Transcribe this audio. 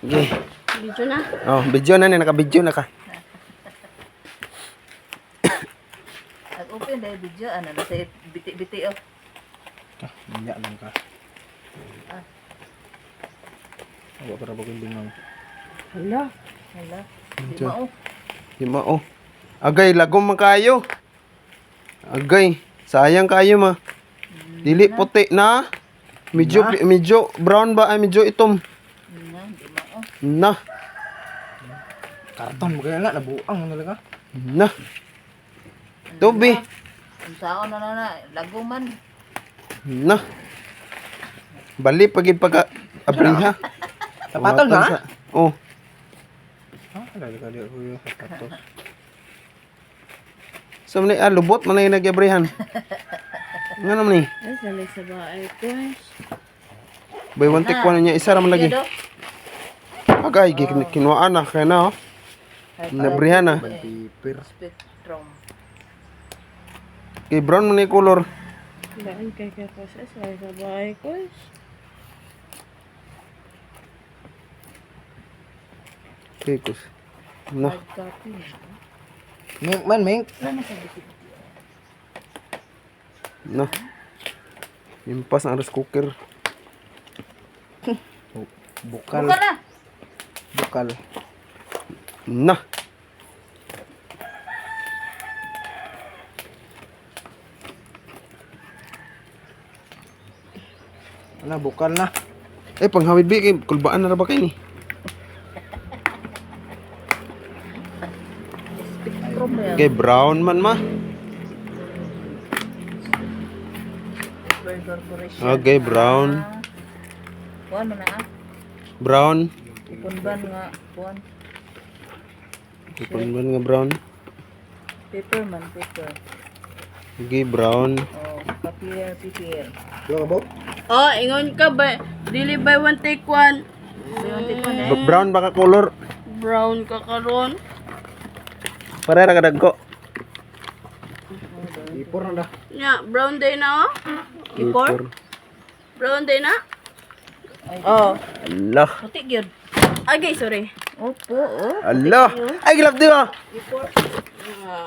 Okay. Video na. Oh, video na ni, naka-video na ka. Nag-open dahil video, ano, nasa biti-biti, oh. Hindi lang ka. Awa para bagong bingang. Hala. Hala, di Diyan. mao. Di ba, oh. Agay, lagom man kayo. Agay, sayang kayo ma. Dili puti na. Medyo brown ba? Ay, medyo itom. Di mao. Na. Karton mo kaya na, nabuang mo talaga. Na. Tubi. Ang taon na, laguman. Na. Bali pagid pagka abriha. Sapatos na? Oh. Kali ako yung sapatos. So man lubot man ay nagyabrihan. Nga naman ni. Ay, salay sa bahay ko. Bay one take one niya isa ra man lagi. Agay kinuhaan na kaya na oh. Nabrihan na. Paper. Spectrum. Kay brown man ni color. Daan kay kapos. Ay, salay sa bahay ko. Okay, kus. Na. Copy. Mink man, mink. Na. Impas ang rice cooker. Bukal. Buka na. Bukal. Na. Ano, bukal na. Eh panghawid bi kay kulbaan na ra ba kay ni? Spectrum yan. Kay brown man ma. Paper Corporation. Okay, brown. Kuhan mo na, Brown. Ipunban nga, kuhan. Ipon man nga brown. Paper man, paper. Okay, brown. Oh, papier. Wala ka ba? Oh, ingon ka ba? Dili by one take one. Brown baka color. Brown ka karon. Parera ka dagko. Ipor na da. Nya, brown day na oh. Ipor. Brown day na. Oh. Allah. Puti gyud. Okay, sorry. Opo, oh. Allah. Ay gilap di ba?